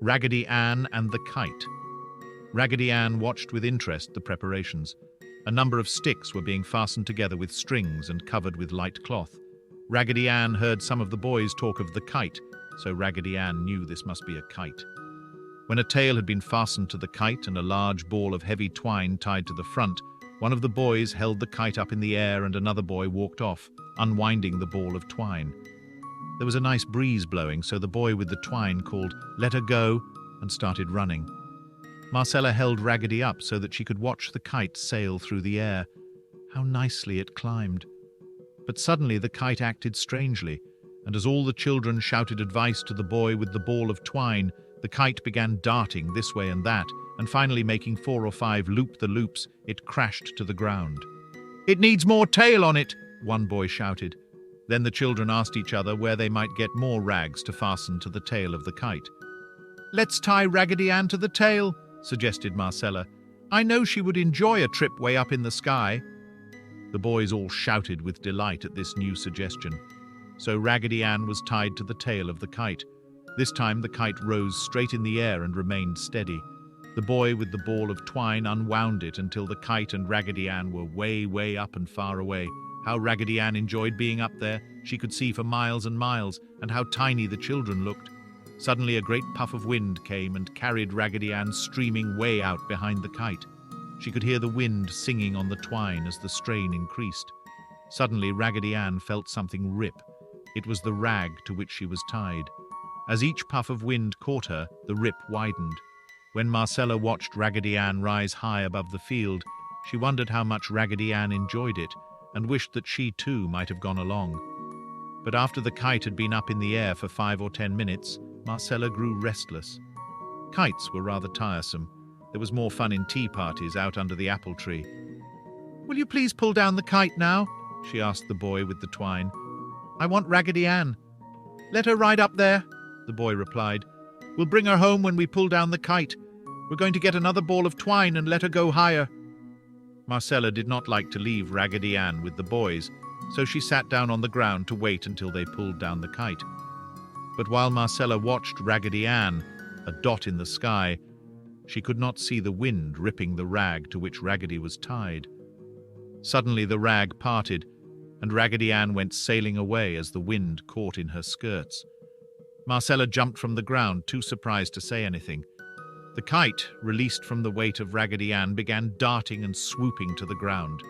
Raggedy Ann and the Kite. Raggedy Ann watched with interest the preparations. A number of sticks were being fastened together with strings and covered with light cloth. Raggedy Ann heard some of the boys talk of the kite, so Raggedy Ann knew this must be a kite. When a tail had been fastened to the kite and a large ball of heavy twine tied to the front, one of the boys held the kite up in the air and another boy walked off, unwinding the ball of twine. There was a nice breeze blowing, so the boy with the twine called, "Let her go," and started running. Marcella held Raggedy up so that she could watch the kite sail through the air. How nicely it climbed. But suddenly the kite acted strangely, and as all the children shouted advice to the boy with the ball of twine, the kite began darting this way and that, and finally making 4 or 5 loop-the-loops, it crashed to the ground. "It needs more tail on it," one boy shouted. Then the children asked each other where they might get more rags to fasten to the tail of the kite. "Let's tie Raggedy Ann to the tail," suggested Marcella. "I know she would enjoy a trip way up in the sky." The boys all shouted with delight at this new suggestion. So Raggedy Ann was tied to the tail of the kite. This time the kite rose straight in the air and remained steady. The boy with the ball of twine unwound it until the kite and Raggedy Ann were way, way up and far away. How Raggedy Ann enjoyed being up there. She could see for miles and miles, and how tiny the children looked. Suddenly a great puff of wind came and carried Raggedy Ann streaming way out behind the kite. She could hear the wind singing on the twine as the strain increased. Suddenly Raggedy Ann felt something rip. It was the rag to which she was tied. As each puff of wind caught her, the rip widened. When Marcella watched Raggedy Ann rise high above the field, she wondered how much Raggedy Ann enjoyed it, and wished that she too might have gone along. But after the kite had been up in the air for 5 or 10 minutes, Marcella grew restless. Kites were rather tiresome. There was more fun in tea parties out under the apple tree. "Will you please pull down the kite now?" she asked the boy with the twine. "I want Raggedy Ann." "Let her ride up there," the boy replied. "We'll bring her home when we pull down the kite. We're going to get another ball of twine and let her go higher." Marcella did not like to leave Raggedy Ann with the boys, so she sat down on the ground to wait until they pulled down the kite. But while Marcella watched Raggedy Ann, a dot in the sky, she could not see the wind ripping the rag to which Raggedy was tied. Suddenly the rag parted, and Raggedy Ann went sailing away as the wind caught in her skirts. Marcella jumped from the ground, too surprised to say anything. The kite, released from the weight of Raggedy Ann, began darting and swooping to the ground.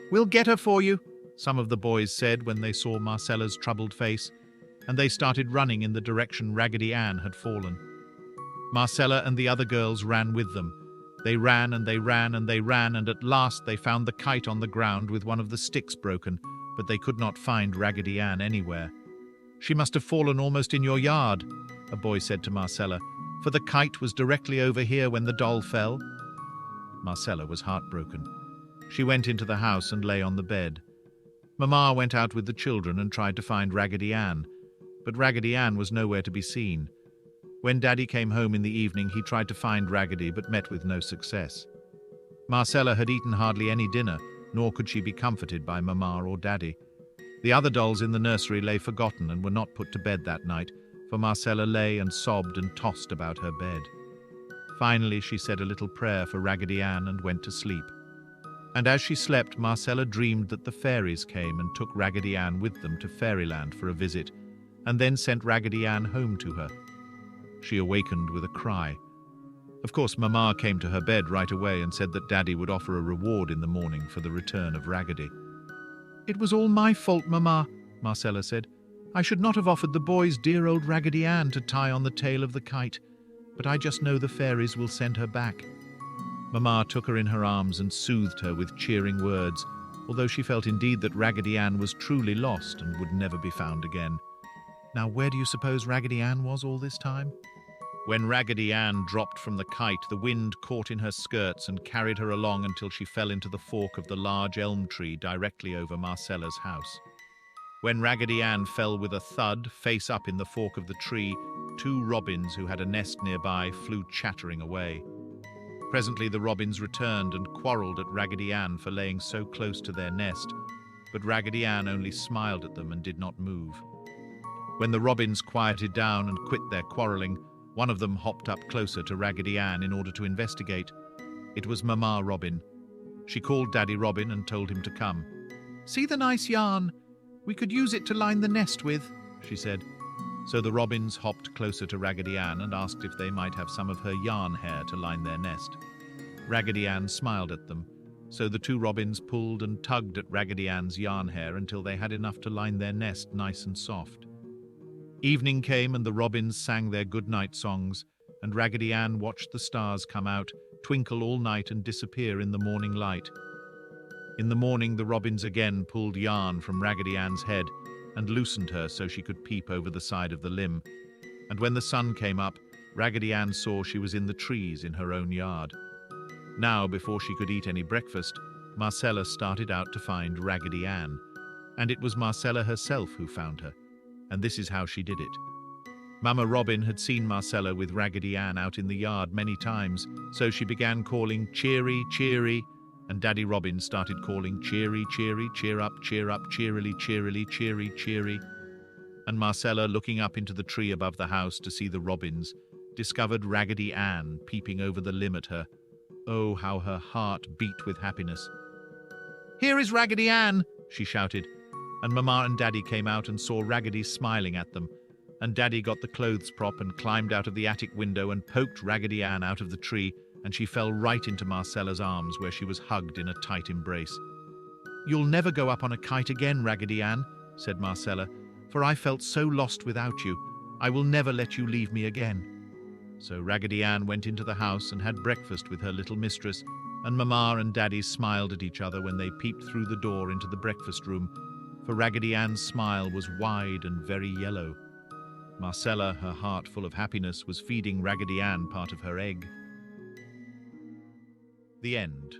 "We'll get her for you," some of the boys said when they saw Marcella's troubled face, and they started running in the direction Raggedy Ann had fallen. Marcella and the other girls ran with them. They ran and they ran and they ran, and at last they found the kite on the ground with one of the sticks broken, but they could not find Raggedy Ann anywhere. "She must have fallen almost in your yard," a boy said to Marcella, "for the kite was directly over here when the doll fell." Marcella was heartbroken. She went into the house and lay on the bed. Mamma went out with the children and tried to find Raggedy Ann, but Raggedy Ann was nowhere to be seen. When Daddy came home in the evening, he tried to find Raggedy but met with no success. Marcella had eaten hardly any dinner, nor could she be comforted by Mamma or Daddy. The other dolls in the nursery lay forgotten and were not put to bed that night, for Marcella lay and sobbed and tossed about her bed. Finally, she said a little prayer for Raggedy Ann and went to sleep. And as she slept, Marcella dreamed that the fairies came and took Raggedy Ann with them to Fairyland for a visit, and then sent Raggedy Ann home to her. She awakened with a cry. Of course, Mamma came to her bed right away and said that Daddy would offer a reward in the morning for the return of Raggedy. "It was all my fault, Mamma," Marcella said. "I should not have offered the boys dear old Raggedy Ann to tie on the tail of the kite, but I just know the fairies will send her back." Mamma took her in her arms and soothed her with cheering words, although she felt indeed that Raggedy Ann was truly lost and would never be found again. Now, where do you suppose Raggedy Ann was all this time? When Raggedy Ann dropped from the kite, the wind caught in her skirts and carried her along until she fell into the fork of the large elm tree directly over Marcella's house. When Raggedy Ann fell with a thud, face up in the fork of the tree, 2 robins who had a nest nearby flew chattering away. Presently the robins returned and quarreled at Raggedy Ann for laying so close to their nest, but Raggedy Ann only smiled at them and did not move. When the robins quieted down and quit their quarreling, One of them hopped up closer to Raggedy Ann in order to investigate. It was Mama Robin. She called Daddy Robin and told him to come. "See the nice yarn? We could use it to line the nest with," she said. So the robins hopped closer to Raggedy Ann and asked if they might have some of her yarn hair to line their nest. Raggedy Ann smiled at them, so the two robins pulled and tugged at Raggedy Ann's yarn hair until they had enough to line their nest nice and soft. Evening came and the robins sang their good-night songs, and Raggedy Ann watched the stars come out, twinkle all night and disappear in the morning light. In the morning, the robins again pulled yarn from Raggedy Ann's head and loosened her so she could peep over the side of the limb. And when the sun came up, Raggedy Ann saw she was in the trees in her own yard. Now, before she could eat any breakfast, Marcella started out to find Raggedy Ann. And it was Marcella herself who found her. And this is how she did it. Mama Robin had seen Marcella with Raggedy Ann out in the yard many times, so she began calling, "Cheery, cheery," and Daddy Robin started calling, "Cheery, cheery, cheer up, cheerily, cheerily, cheery, cheery." And Marcella, looking up into the tree above the house to see the robins, discovered Raggedy Ann peeping over the limb at her. Oh, how her heart beat with happiness. "Here is Raggedy Ann," she shouted, and Mama and Daddy came out and saw Raggedy smiling at them, and Daddy got the clothes prop and climbed out of the attic window and poked Raggedy Ann out of the tree, and she fell right into Marcella's arms where she was hugged in a tight embrace. "You'll never go up on a kite again, Raggedy Ann," said Marcella, "for I felt so lost without you. I will never let you leave me again." So Raggedy Ann went into the house and had breakfast with her little mistress, and Mama and Daddy smiled at each other when they peeped through the door into the breakfast room, for Raggedy Ann's smile was wide and very yellow. Marcella, her heart full of happiness, was feeding Raggedy Ann part of her egg. The end.